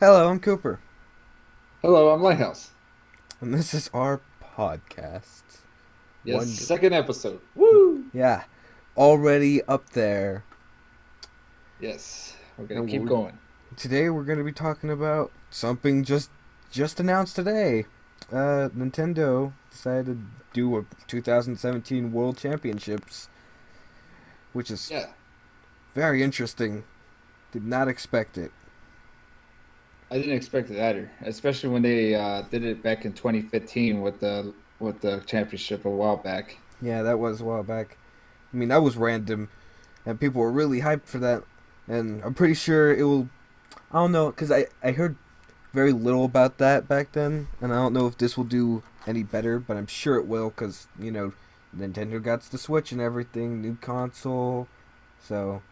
Hello, I'm Cooper, Hello, I'm Lighthouse. and this is our podcast. Yes, Wonder. second episode. Woo! Yeah, already up there. Yes, we're gonna And keep going. today we're going to be talking about something just announced today. Nintendo decided to do a 2017 World Championships, which is Yeah, very interesting. Did not expect it. I didn't expect it either, especially when they did it back in 2015 with the championship a while back. Yeah, that was a while back. I mean, that was random, and people were really hyped for that. And I'm pretty sure it will. I don't know, because I heard very little about that back then, and I don't know if this will do any better, but I'm sure it will because Nintendo got the Switch and everything, new console, so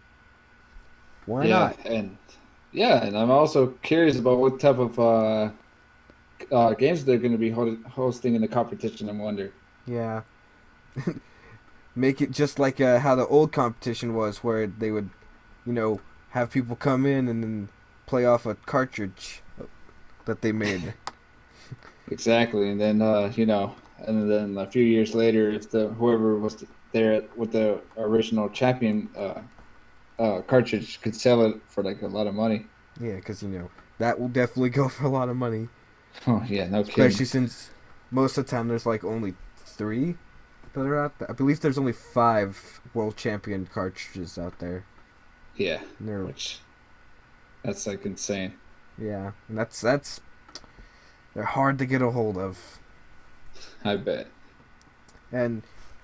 why Yeah, not? and I'm also curious about what type of games they're going to be hosting in the competition. I wonder. Yeah, make it just like how the old competition was, where they would, you know, have people come in and then play off a cartridge that they made. Exactly, and then and then a few years later, if the whoever was there with the original champion cartridge could sell it for like a lot of money. Yeah, because that will definitely go for a lot of money, Oh yeah, no especially kidding. since most of the time there's like only three that are out there. I believe there's only five world champion cartridges out there. Yeah, And they're which that's like insane. yeah, and that's they're hard to get a hold of. I bet. And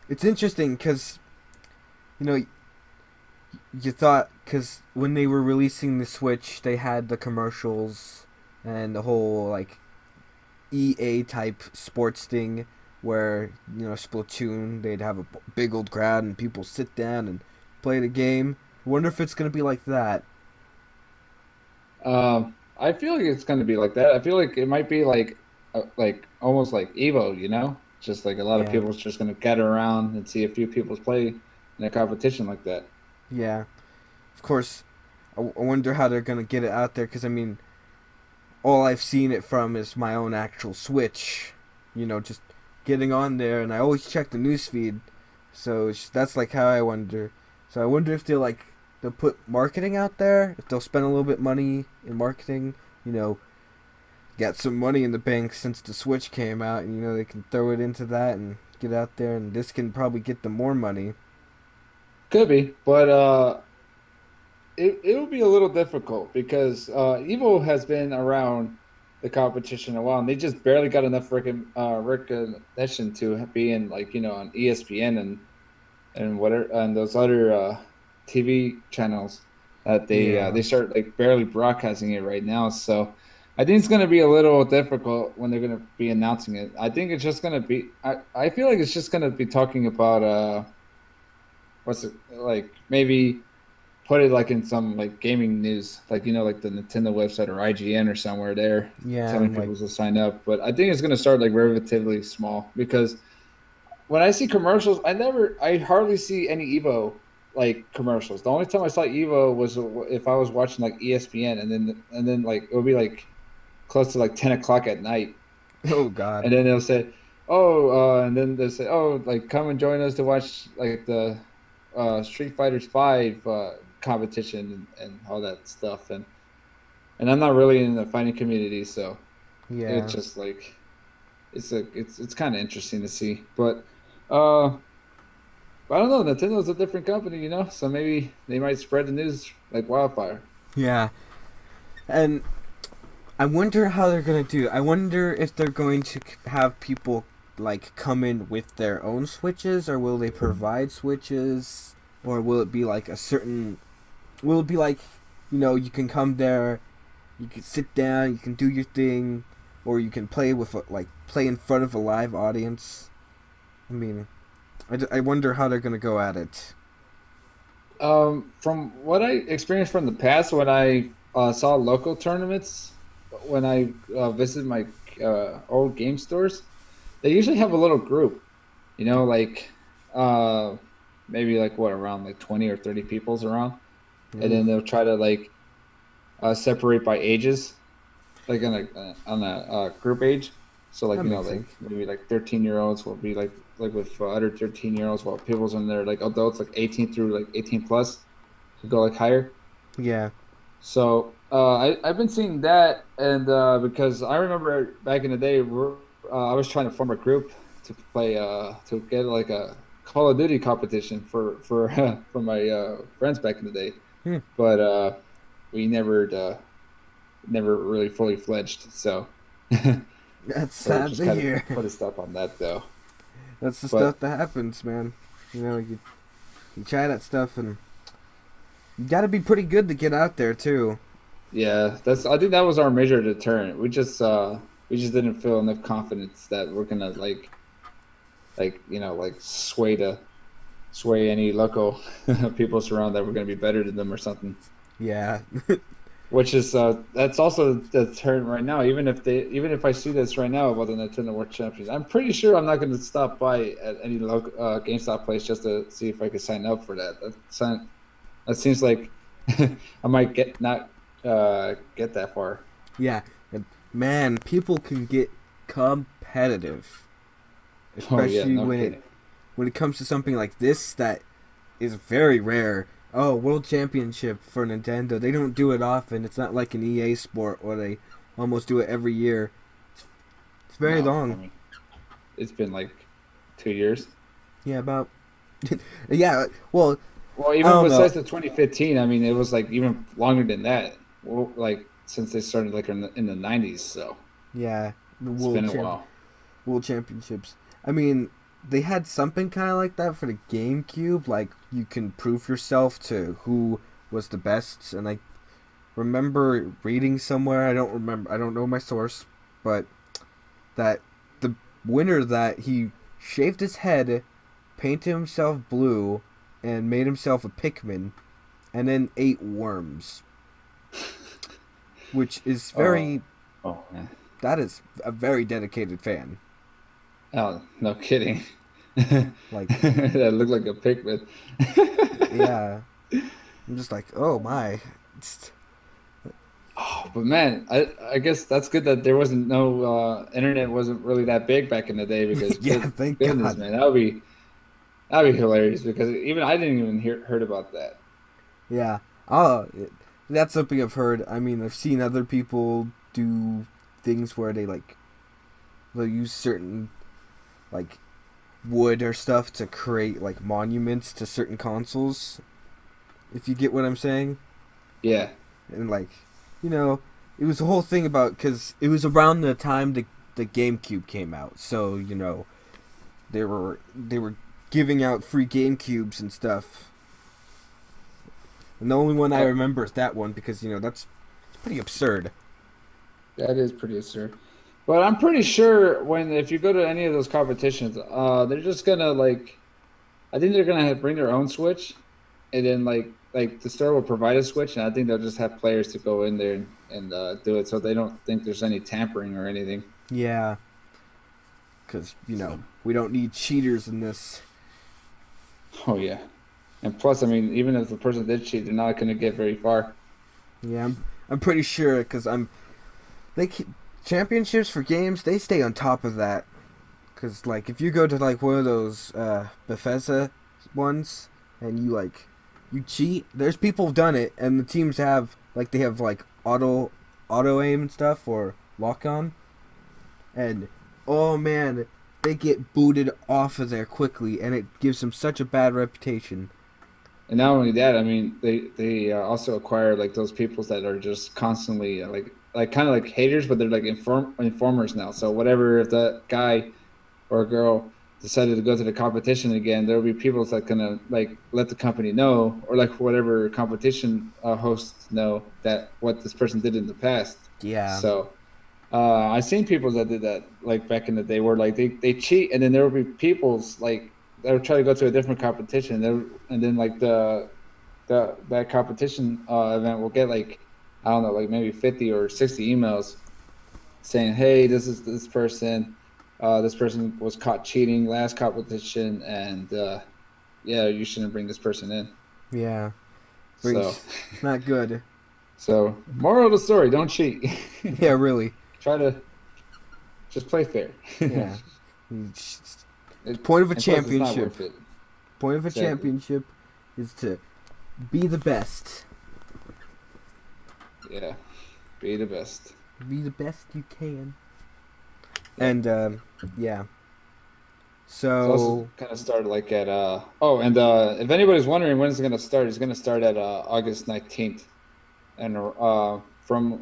it's interesting because you know you thought because when they were releasing the Switch, they had the commercials and the whole like EA type sports thing where Splatoon they'd have a big old crowd and people sit down and play the game. I wonder if it's gonna be like that. I feel like it's going to be like that. I feel like it might be like almost like Evo, you know? Just like a lot of Yeah, people's just going to gather around and see a few people play in a competition like that. yeah. Of course, I wonder how they're gonna get it out there because I mean, all I've seen it from is my own actual Switch. Just getting on there, and I always check the news feed. So that's like how I wonder. So I wonder if they'll put marketing out there, if they'll spend a little bit money in marketing. You know, got some money in the bank since the Switch came out, and they can throw it into that and get out there, and this can probably get them more money. Could be, but it will be a little difficult because Evo has been around the competition a while, and they just barely got enough recognition to be in like on ESPN and whatever and those other TV channels that Yeah, they start like barely broadcasting it right now. So I think it's going to be a little difficult when they're going to be announcing it. I think it's just going to be. I feel like it's just going to be talking about what's it like maybe put it like in some like gaming news, like like the Nintendo website or IGN or somewhere there, yeah, telling and like people to sign up. But I think it's going to start like relatively small because when I see commercials, I hardly see any Evo like commercials. The only time I saw Evo was if I was watching like ESPN, and then like it would be like close to like 10 o'clock at night, oh god, and then they'll say, "Oh," and then they'll say, "Oh, like come and join us to watch like the Street Fighters 5 competition and all that stuff." And I'm not really in the fighting community, so it's yeah. just like it's kind of interesting to see, but. Uh, I don't know. Nintendo's a different company, so maybe they might spread the news like wildfire. Yeah, and I wonder how they're gonna do. I wonder if they're going to have people like come in with their own switches, or will they provide switches, or will it be like a certain? Will it be like, you can come there, you can sit down, you can do your thing, or you can play with play in front of a live audience. I mean, I wonder how they're gonna go at it. From what I experienced from the past, when I saw local tournaments, when I visited my old game stores, they usually have a little group, like uh, maybe like what around like 20 or 30 people's around, and Ooh, then they'll try to like separate by ages. like on a group age. So like That you know makes like sense. maybe like 13-year-olds will be like with other 13-year-olds, while people's in there like adults like 18 through like 18 plus could go like higher. Yeah. So I've been seeing that, and because I remember back in the day, I was trying to form a group to play to get like a Call of Duty competition for for my friends back in the day, Hmm. but we never really fully fledged. So That's we're sad just to kind of hear. put a stop on that though. That's the stuff But that happens, man. You try that stuff and you got to be pretty good to get out there too. yeah, that's I think that was our major deterrent. We just didn't feel enough confidence that we're gonna like you know like sway any local people around that we're going to be better than them or something. Yeah. Which is that's also the turn right now. Even if I see this right now about the Nintendo World Champions, I'm pretty sure I'm not going to stop by at any local GameStop place just to see if I could sign up for that. That seems like I might not get that far. Yeah. And man, people can get competitive, Oh yeah, especially no kidding. when it comes to something like this that is very rare. Oh, World Championship for Nintendo. They don't do it often. It's not like an EA sport where they almost do it every year. It's very No, I long. mean it's been like 2 years. Yeah, about yeah, well, Well, I even don't know. besides the 2015, I mean, it was like even longer than that. Well, like since they started like in the 90s, so Yeah, the it's been a while. World Championships. I mean, they had something kind of like that for the GameCube. Like you can prove yourself to who was the best. And I remember reading somewhere. I don't remember. I don't know my source, but that the winner that he shaved his head, painted himself blue, and made himself a Pikmin, and then ate worms, which is Oh, very. oh man. That is a very dedicated fan. Oh, no kidding. Like, That looked like a pigment. yeah, I'm just like, oh my. It's, Oh, but man, I guess that's good that there wasn't no internet wasn't really that big back in the day because yeah, good thank goodness, God. man, that'd be hilarious because even I didn't even heard about that. Yeah. Oh, that's something I've heard. I mean, I've seen other people do things where they'll use certain like wood or stuff to create like monuments to certain consoles. If you get what I'm saying, Yeah. and like, you know, it was a whole thing about because it was around the time the GameCube came out, so they were giving out free GameCubes and stuff. And the only one I Uh, remember is that one because that's pretty absurd. That is pretty absurd. But I'm pretty sure when if you go to any of those competitions, they're just gonna like I think they're gonna bring their own Switch, and then like the store will provide a Switch, and I think they'll just have players to go in there and do it, so they don't think there's any tampering or anything. Yeah, because So, we don't need cheaters in this. oh yeah, and plus, I mean, even if the person did cheat, they're not gonna get very far. Yeah, I'm pretty sure because they keep championships for games. They stay on top of that because like if you go to like one of those Bethesda ones and you cheat, there's people who've done it and the teams have like auto aim and stuff or lock on and oh man, they get booted off of there quickly, and it gives them such a bad reputation. And not only that, I mean, they also acquire like those people that are just constantly like kind of like haters, but they're like informers now. So whatever, if that guy or a girl decided to go to the competition again, there'll be people that gonna like let the company know or like whatever competition hosts know that what this person did in the past. Yeah, So I seen people that did that like back in the day where like they cheat and then there will be people's like they'll try to go to a different competition and then like the that competition event will get like I don't know like maybe 50 or 60 emails saying, "Hey, this is this person was caught cheating last competition, and yeah, you shouldn't bring this person in." yeah, So, brings it's not good. So, moral of the story: don't cheat. Yeah, really. Try to just play fair. Yeah. Point of a And plus, it's not championship. worth it. Point of a Exactly. championship is to be the best. Yeah. Be the best. Be the best you can. Yep. And yeah. It's also So kind of started like at oh, and if anybody's wondering when it's going to start, it's going to start at August 19th. And from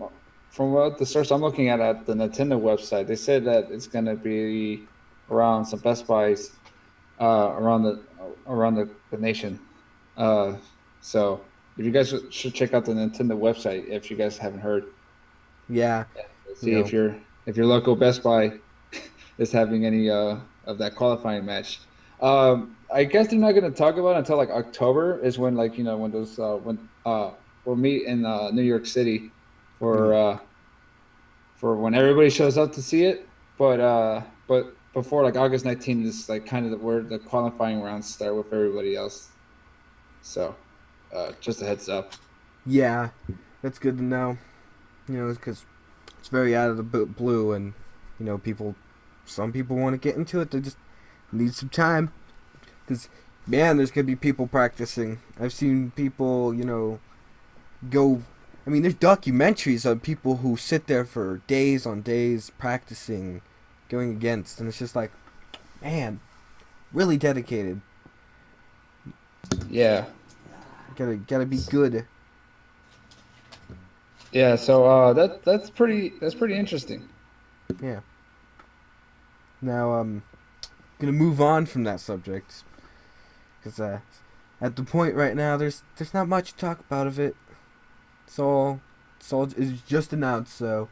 what the source I'm looking at the Nintendo website, they said that it's going to be around some Best Buys around the nation. Uh, so if you guys should check out the Nintendo website if you guys haven't heard, yeah, you see know, if your local Best Buy is having any of that qualifying match. I guess they're not going to talk about it until like October is when like when those when we'll meet in New York City for mm, uh for when everybody shows up to see it. But before like August 19th is like kind of where the qualifying rounds start with everybody else. So just a heads up. yeah, that's good to know. Because it's very out of the blue, and some people want to get into it. They just need some time. Because man, there's gonna be people practicing. I've seen people, go. I mean, there's documentaries of people who sit there for days on days practicing, going against, and it's just like, man, really dedicated. Yeah. Gotta be good. Yeah, so that's pretty interesting. Yeah. Now gonna move on from that subject because at the point right now, there's not much to talk about of it. It's just announced. So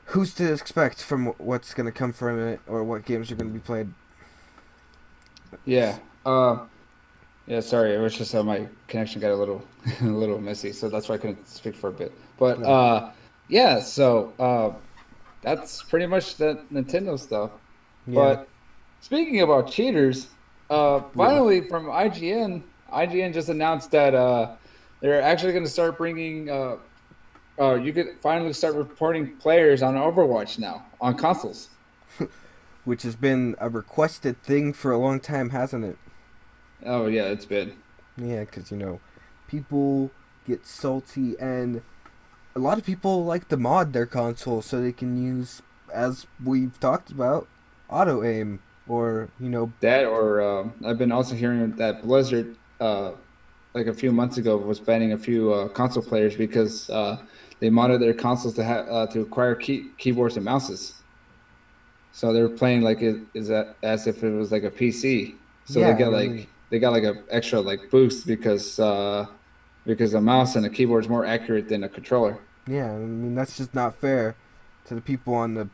who's to expect from what's gonna come from it or what games are gonna be played? Yeah. Yeah, sorry, it was just my connection got a little a little messy, so that's why I couldn't speak for a bit. But No. yeah, so that's pretty much the Nintendo stuff. Yeah. But speaking about cheaters, Yeah. finally from IGN just announced that they're actually going to start bringing you could finally start reporting players on Overwatch now on consoles. Which has been a requested thing for a long time, hasn't it? Oh yeah, it's been. Yeah, because people get salty, and a lot of people like to mod their console so they can use, as we've talked about, auto aim or That or I've been also hearing that Blizzard like a few months ago was banning a few console players because they modded their consoles to have to acquire keyboards and mouses. So they're playing like it is that as if it was like a PC. So yeah, and I mean, they got like a extra like boost because a mouse and a keyboard is more accurate than a controller. yeah, I mean that's just not fair to the people on the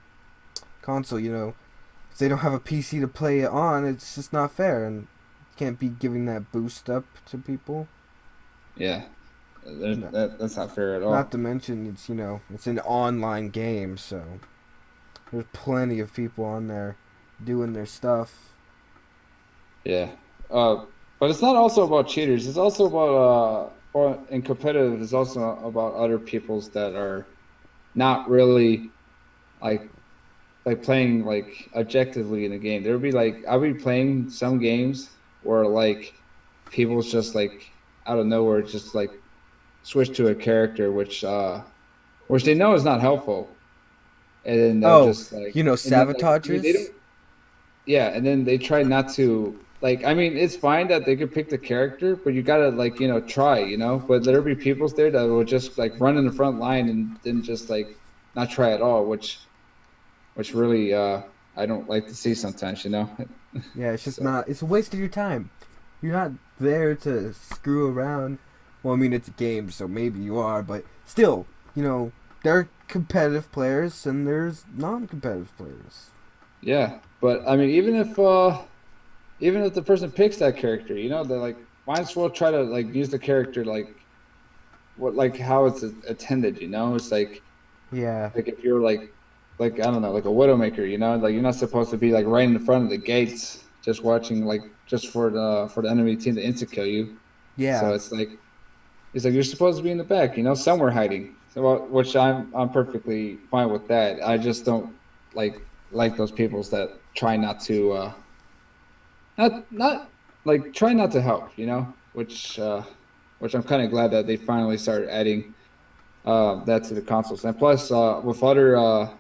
console. If they don't have a PC to play it on, it's just not fair, and you can't be giving that boost up to people. Yeah, No. that's not fair at Not to all. mention it's an online game, so there's plenty of people on there doing their stuff. Yeah. But it's not also about cheaters. It's also about or in competitive. It's also about other peoples that are not really like playing like objectively in the game. There would be like I'll be playing some games where like people's just like out of nowhere just like switch to a character which they know is not helpful, and then they'll Oh, just like and then like I mean they sabotagers. don't yeah, and then they try not to like I mean it's fine that they could pick the character, but you gotta like try but there'll be people's there that will just like run in the front line and then just like not try at all, which really I don't like to see sometimes. Yeah, it's just So not. It's a waste of your time. You're not there to screw around. Well, I mean, it's a game, so maybe you are, but still, there are competitive players and there's non-competitive players. yeah, but I mean even if the person picks that character, they're like might as well try to like use the character like how it's attended, it's Yeah, like if you're like I don't know, like a widowmaker, like you're not supposed to be like right in the front of the gates just watching like just for the enemy team to insta kill you. So yeah, He's like, you're supposed to be in the back, somewhere hiding. So, which I'm perfectly fine with that. I just don't like those peoples that try not to not like try not to help, which I'm kind of glad that they finally started adding that to the consoles. And plus, with other,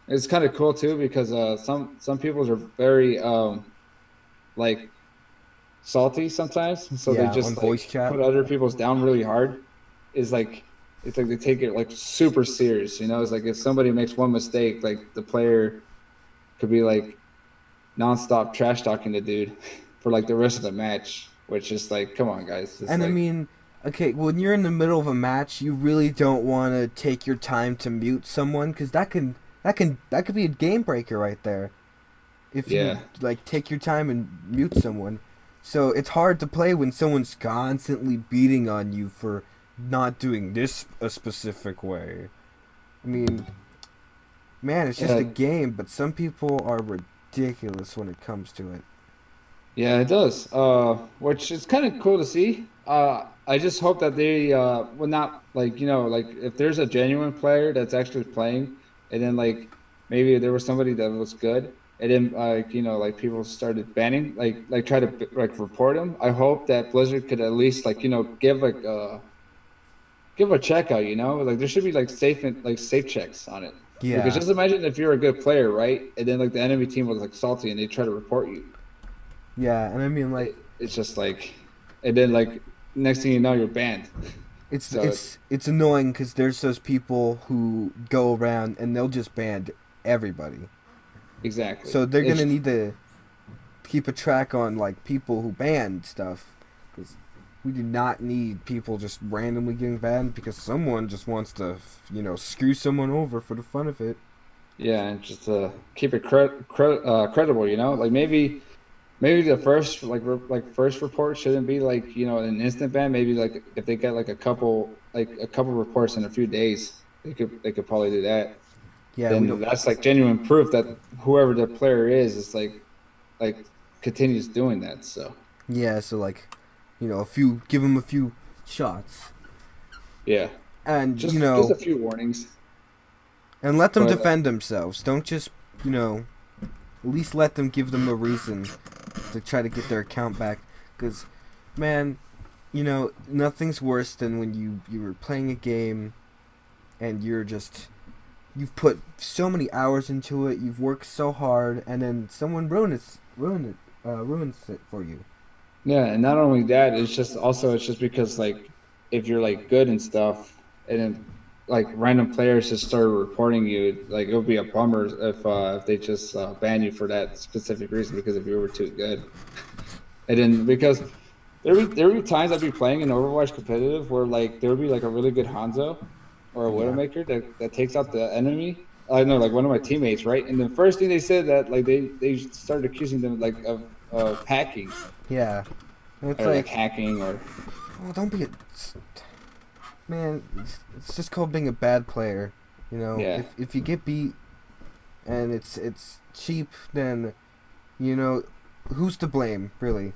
it's kind of cool too because some peoples are very like salty sometimes, so they Yeah, on just voice like chat. put other people's down really hard. Is like it's like they take it like super serious, It's like if somebody makes one mistake, like the player could be like nonstop trash talking the dude for like the rest of the match, which is like, come on, guys, it's And I like mean, okay, when you're in the middle of a match, you really don't want to take your time to mute someone because that could be a game breaker right there. If you yeah, like take your time and mute someone. So it's hard to play when someone's constantly beating on you for not doing this a specific way. I mean, man, it's just a yeah, game, but some people are ridiculous when it comes to it. yeah, it does. Which is kind of cool to see. I just hope that they will not like like if there's a genuine player that's actually playing, and then like maybe there was somebody that was good, and then like like people started banning like try to like report them. I hope that Blizzard could at least like give a check out. Like there should be like safe checks on it. Because Yeah, just imagine if you're a good player, right? And then like the enemy team was like salty and they try to report you. yeah, and I mean like It's just like, and then like next thing you know, you're banned. it's So it's it's annoying because there's those people who go around and they'll just ban everybody. exactly, So they're it's gonna need to keep a track on like people who banned stuff because we do not need people just randomly getting banned because someone just wants to screw someone over for the fun of it. yeah, and just keep it credible. Like maybe the first like first report shouldn't be like an instant ban. Maybe like if they get like a couple reports in a few days, they could probably do that. Yeah, we Then don't. that's like genuine proof that whoever the player is like continues doing that. So Yeah, so like, a few, give them a few shots, yeah, and just a few warnings. and let them But defend themselves. Don't just, you know, at least let them give them a reason to try to get their account back. Because, man, nothing's worse than when you were playing a game and you've put so many hours into it, you've worked so hard, and then someone ruins it for you. yeah, and not only that, it's just because like if you're like good and stuff, and then like random players just started reporting you, like it would be a bummer if they just ban you for that specific reason because if you were too good. And then because there would be times I'd be playing in Overwatch competitive where like there would be like a really good Hanzo or a Yeah. Widowmaker that takes out the enemy. I know like one of my teammates, right? And the first thing they said that like they started accusing them like of hacking Yeah. And it's or like like, hacking or well, don't be a man. It's just called being a bad player. yeah, If you get beat and it's cheap, then you know who's to blame, really.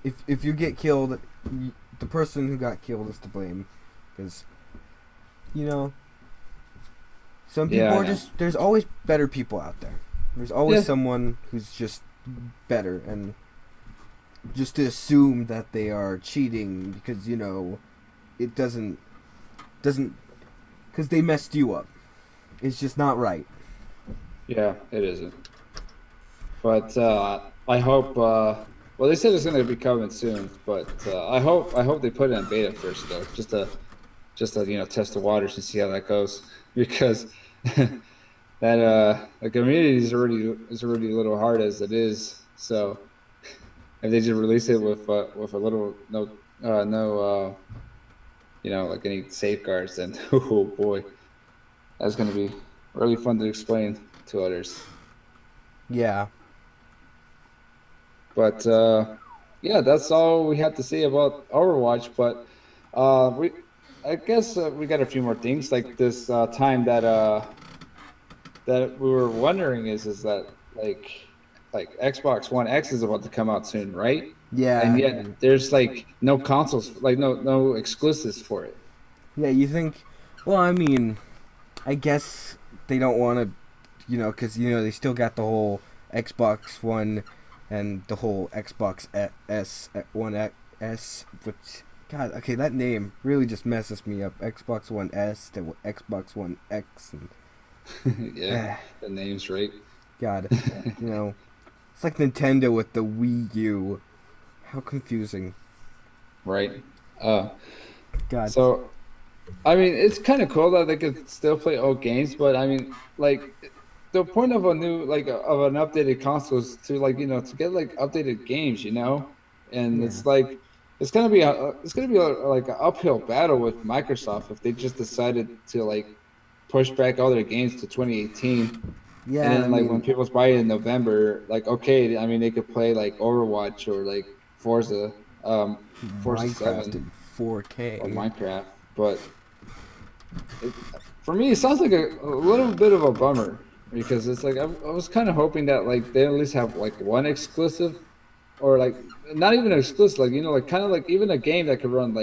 If you get killed, the person who got killed is to blame, because you know some yeah, people I are know. just. There's always better people out there. There's always Yeah, someone who's just better, and just to assume that they are cheating because it doesn't because they messed you up. It's just not right. yeah, it isn't. But I hope. Well, they said it's going to be coming soon, but I hope they put it in beta first, though, just to test the waters and see how that goes, because that the community is already a little hard as it is. So if they just release it with a little no like any safeguards, then oh boy, that's going to be really fun to explain to others. Yeah. But yeah, that's all we had to say about Overwatch. But we, I guess we got a few more things like this time that we were wondering is that like Xbox One X is about to come out soon, right? and Yeah, yet there's like no consoles, like no exclusives for it. yeah. You think? Well, I mean, I guess they don't want to, because they still got the whole Xbox One and the whole Xbox S One S, which God, okay, that name really just messes me up. Xbox One S to Xbox One X, and Yeah, eh, the name's right. God, you know, it's like Nintendo with the Wii U. How confusing. Right. Uh, God, so I mean, it's kind of cool that they could still play old games, but I mean, like the point of a new of an updated console is to to get like updated games, and yeah, it's like it's gonna be like an uphill battle with Microsoft if they just decided to like push back all their games to 2018, and yeah. I then like when mean, people buy it in November, like okay, I mean they could play like Overwatch or like Forza, Forza Minecraft 7 in or 4K. Minecraft, but it, for me, it sounds like a little bit of a bummer because it's like I was kind of hoping that like they at least have like one exclusive or like not even exclusive, like like kind of like even a game that could run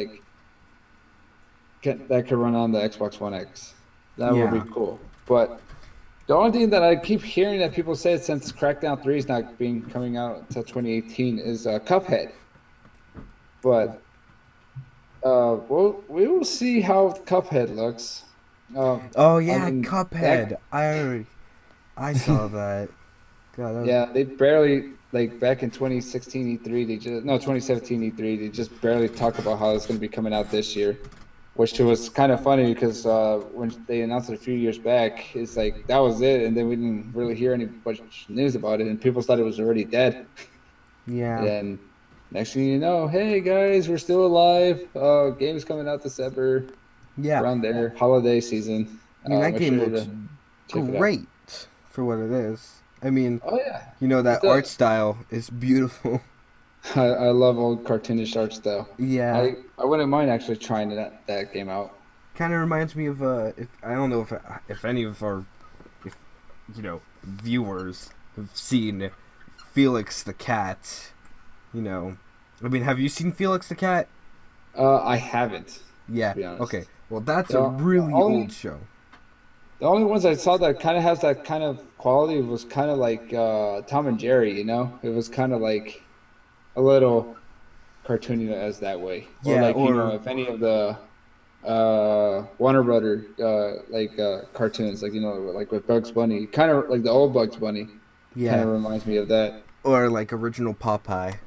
that could run on the Xbox One X. That would be Yeah, cool. But the only thing that I keep hearing that people say since Crackdown 3 is not being coming out until 2018 is Cuphead. But we will see how Cuphead looks. oh I yeah, mean Cuphead. that I saw that. God, that was Yeah, they barely like back in 2016 E3, they just no 2017 E3, they just barely talk about how it's going to be coming out this year, which was kind of funny because when they announced it a few years back, it's like that was it, and then we didn't really hear any much news about it, and people thought it was already dead. yeah, And next thing you know, hey guys, we're still alive. Game's coming out December yeah. around there, holiday season. I mean, that Make game sure looks to check it out. great for what it is. I mean, Oh yeah, it that art does. style is beautiful. I love old cartoonish art style. Yeah, I wouldn't mind actually trying that game out. kind of reminds me of if I don't know if any of our if viewers have seen Felix the Cat. I mean, have you seen Felix the Cat? I haven't, to Yeah. be honest. Okay. Well, that's a The really old only show. the only ones I saw that kind of has that kind of quality was kind of like Tom and Jerry. It was kind of like a little cartoony as that way, or Yeah. like Or if any of the Warner Brother cartoons, like like with Bugs Bunny, kind of like the old Bugs Bunny, kind yeah. of reminds me of that. Or like original Popeye.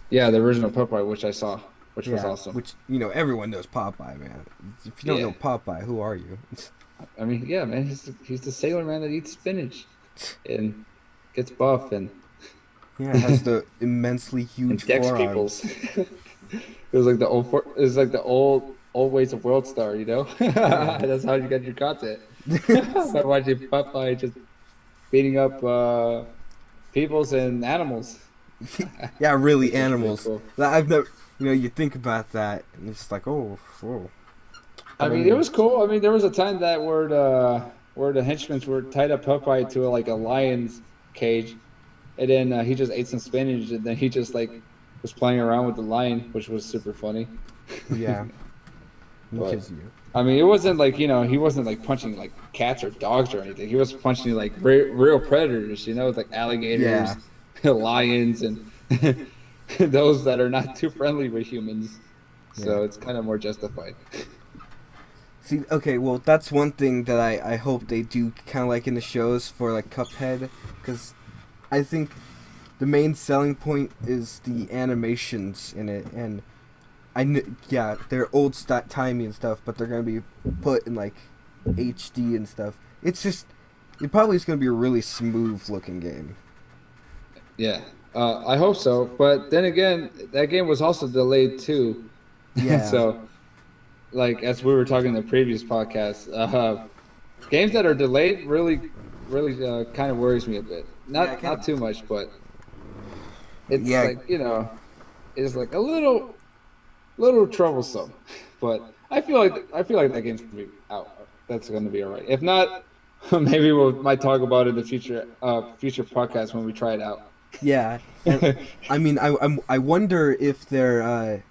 Yeah, the original Popeye, which I saw, which was Yeah. awesome. Which everyone knows Popeye, man. If you don't Yeah, know Popeye, who are you? I mean, yeah, man, he's the sailor man that eats spinach and gets buff Yeah. Has the immensely huge and decks forearms. peoples. It was like the old ways of World Star, Yeah. That's how you get your content by watching Popeye just beating up peoples and animals, Yeah. Really, which is pretty animals. cool. I've never. You think about that, and it's like, oh, whoa. I But I mean, it mean, was cool. I mean, there was a time that where the henchmen were tied up Popeye to like a lion's cage, and then he just ate some spinach, and then he just like was playing around with the lion, which was super funny. yeah, But because you. I mean, it wasn't like he wasn't like punching like cats or dogs or anything. He was punching like real predators, like Yeah. alligators, lions, and those that are not too friendly with humans. Yeah. So it's kind of more justified. See, okay, well, that's one thing that I hope they do kind of like in the shows for like Cuphead, because I think the main selling point is the animations in it, and yeah, they're timey and stuff, but they're gonna be put in like HD and stuff. It probably is gonna be a really smooth looking game. Yeah, I hope so. But then again, that game was also delayed too. Yeah, So, like as we were talking in the previous podcast, games that are delayed really kind of worries me a bit. yeah, Not too much, but it's yeah, like it's like a little troublesome. But I feel like that game's gonna be out. That's gonna be all right. If not, maybe we might talk about it in the future podcast when we try it out. Yeah, and I mean, I wonder if they're. I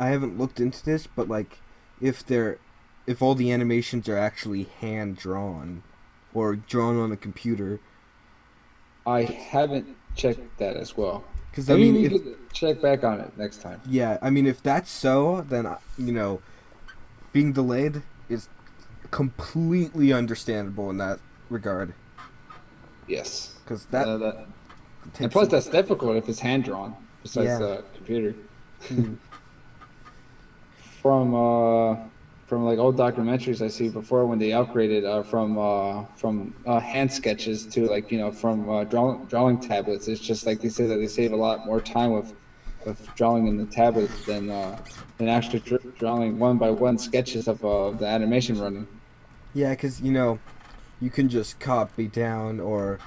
haven't looked into this, but like, if they're, if all the animations are actually hand drawn, or drawn on a computer. I haven't checked that as well. Because I Maybe mean, we if could check back on it next time. yeah, I mean, if that's so, then being delayed is completely understandable in that regard. Yes. Because that That, and takes plus, some. that's difficult if it's hand drawn, besides Yeah. the computer. Hmm. From from like old documentaries I see before when they upgraded from hand sketches to like from drawing tablets. It's just like they say that they save a lot more time with drawing in the tablet than actually drawing one by one sketches of the animation running. Yeah, because you can just copy down or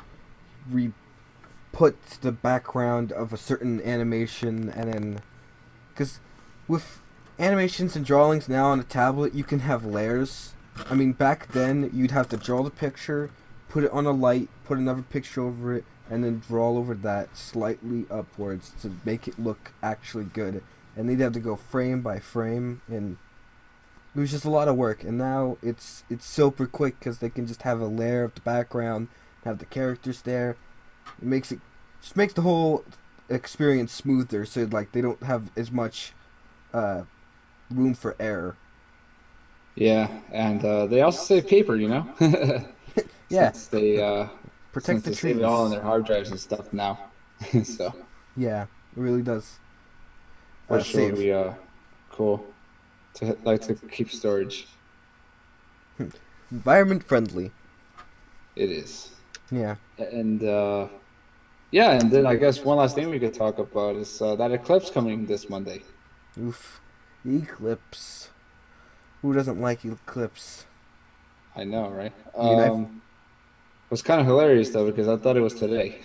re put the background of a certain animation, and then because with animations and drawings now on a tablet, you can have layers. I mean, back then you'd have to draw the picture, put it on a light, put another picture over it, and then draw over that slightly upwards to make it look actually good. And they'd have to go frame by frame, and it was just a lot of work. And now it's super quick because they can just have a layer of the background, have the characters there. It makes it just makes the whole experience smoother, so like they don't have as much uh, room for error. Yeah, and they also save paper, Yeah, since they pr- uh, protect since the they save it all on trees. their hard drives and stuff now. So, Yeah, it really does which will save. be cool to keep storage. Environment friendly. It is. Yeah. And yeah, and then I guess one last thing we could talk about is that eclipse coming this Monday. Oof. Eclipse. Who doesn't like eclipse? I know, right? I mean, I've. It was kind of hilarious though because I thought it was today,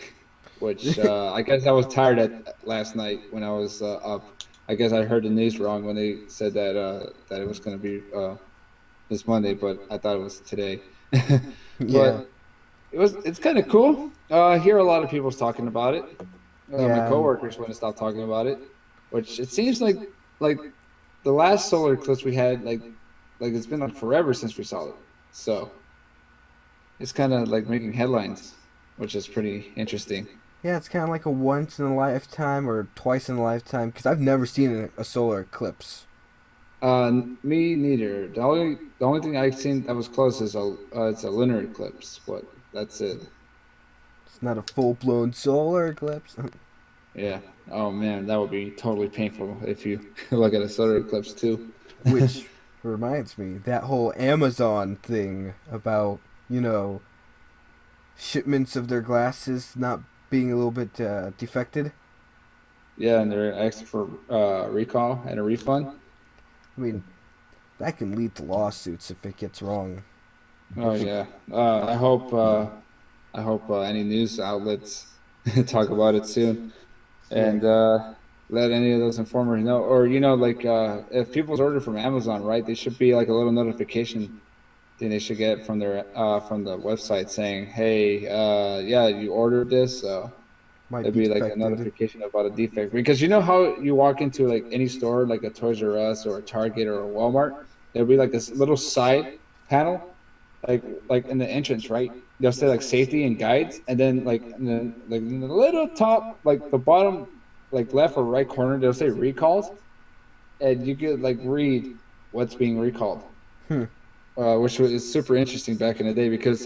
which I guess I was tired at last night when I was up. I guess I heard the news wrong when they said that it was going to be this Monday, but I thought it was today. Yeah. But it's kind of cool. I hear a lot of people's talking about it. My Yeah. coworkers wouldn't stop talking about it, which it seems like the last solar eclipse we had like it's been like forever since we saw it. So it's kind of like making headlines, which is pretty interesting. Yeah, it's kind of like a once in a lifetime or twice in a lifetime because I've never seen a solar eclipse. Me neither. The only thing I've seen that was close is it's a lunar eclipse, but that's it. It's not a full blown solar eclipse. Yeah. Oh man, that would be totally painful if you look at a solar eclipse too. Which reminds me, that whole Amazon thing about, you know, shipments of their glasses not being a little bit defected. Yeah, and they're asking for recall and a refund. I mean, that can lead to lawsuits if it gets wrong. Oh yeah. I hope any news outlets talk about it soon Yeah, and let any of those informers know. Or like if people's order from Amazon, right? They should be like a little notification thing they should get from the website saying, "Hey, yeah, you ordered this." might There'd be be like a defected. notification about a defect because you know how you walk into like any store, like a Toys R Us or a Target or a Walmart, there'll be like this little side panel, like in the entrance, right? They'll say like safety and guides, and then like in the little top, like the bottom, like left or right corner, they'll say recalls, and you could like read what's being recalled, Hmm. which was super interesting back in the day because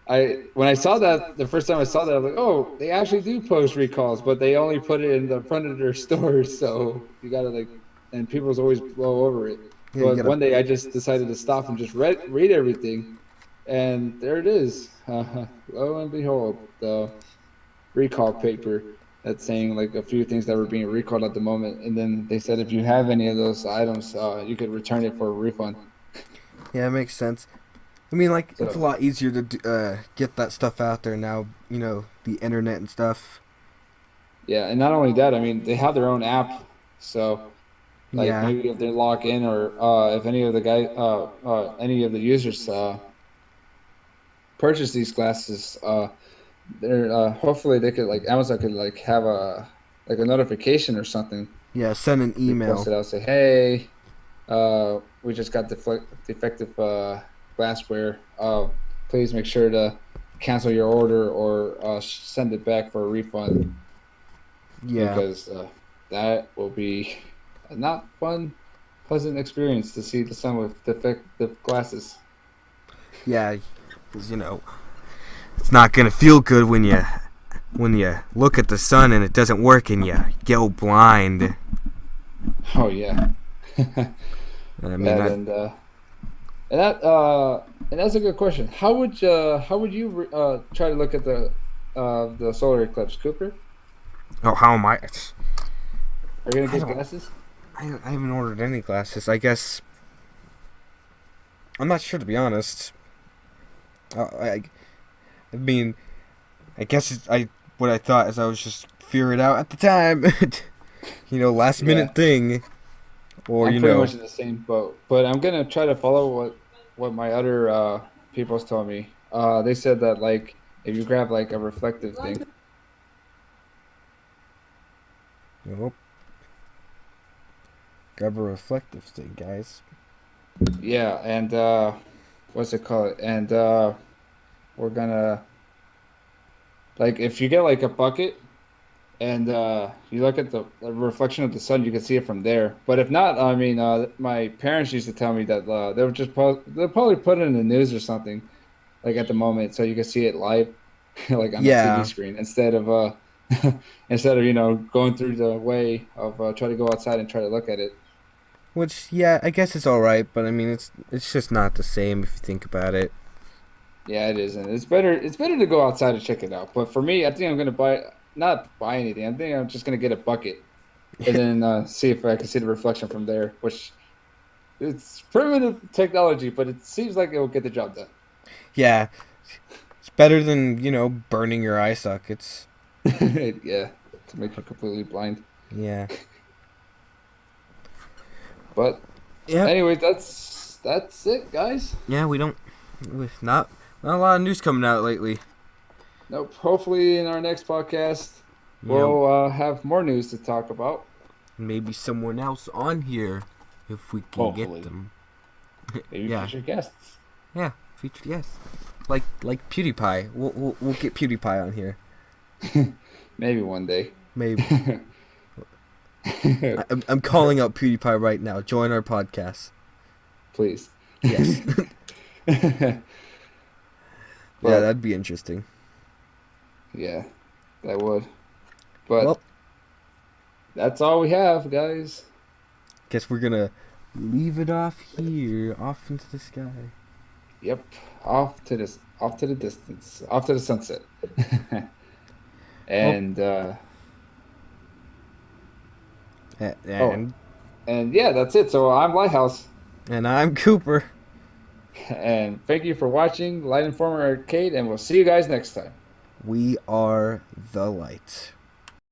I when I saw that the first time I saw that, I was like, oh, they actually do post recalls, but they only put it in the front of their stores, so you gotta like, and people's always blow over it. Yeah, you But gotta. one day I just decided to stop and just read everything, and there it is. Lo and behold, the recall paper that's saying like a few things that were being recalled at the moment, and then they said if you have any of those items, you could return it for a refund. Yeah, it makes sense. I mean, like, it's a So lot easier to get that stuff out there now, the internet and stuff. yeah, and not only that, I mean they have their own app, so. Like Yeah. maybe if they log in or if any of the users purchase these glasses, they're hopefully they could like Amazon could like have a notification or something Yeah, send an be email. posted out say, hey, we just got defective glassware. Please make sure to cancel your order or send it back for a refund Yeah, because that will be a not fun, pleasant experience to see the sun with defective glasses. yeah, because it's not gonna feel good when you look at the sun and it doesn't work and you go blind. Oh yeah, I mean that that. and that and that's a good question. How would you try to look at the solar eclipse, Cooper? Oh, how am I? Are you gonna I get don't. glasses? I haven't ordered any glasses. I guess I'm not sure, to be honest. I mean, I guess I what I thought is I was just figure it out at the time. Last Yeah, minute thing, or I'm pretty much in the same boat, but I'm gonna try to follow what my other people's told me. They said that like if you grab like a reflective thing, Nope. Grab a reflective thing, guys. yeah, and what's it called? And we're gonna like if you get like a bucket and you look at the reflection of the sun, you can see it from there. But if not, I mean, my parents used to tell me that they'll probably put it in the news or something like at the moment, so you can see it live, like on a TV Yeah, screen instead of going through the way of try to go outside and try to look at it. which yeah, I guess it's all right, but I mean it's just not the same if you think about it. Yeah, it isn't. It's better. It's better to go outside and check it out. But for me, I think I'm gonna not buy anything. I think I'm just gonna get a bucket and then see if I can see the reflection from there, which it's primitive technology, but it seems like it will get the job done. Yeah, it's better than burning your eye sockets. Yeah, to make you completely blind. Yeah. But Yep. anyway, that's it, guys. Yeah, we don't. Not a lot of news coming out lately. Nope. Hopefully, in our next podcast, Yeah, we'll have more news to talk about. maybe someone else on here if we can get Hopefully, them. maybe Yeah, future guests. yeah, featured yes, like PewDiePie. We'll get PewDiePie on here. Maybe one day. Maybe. I'm calling out PewDiePie right now. Join our podcast. Please. Yes. Yeah, But that'd be interesting. yeah, that would. But Well, that's all we have, guys. guess we're gonna leave it off here, off into the sky. Yep. Off to the distance, off to the sunset. Well, And oh, and and yeah, that's it. So I'm Lighthouse, and I'm Cooper. and thank you for watching Light Informer Arcade, and we'll see you guys next time. We are the light.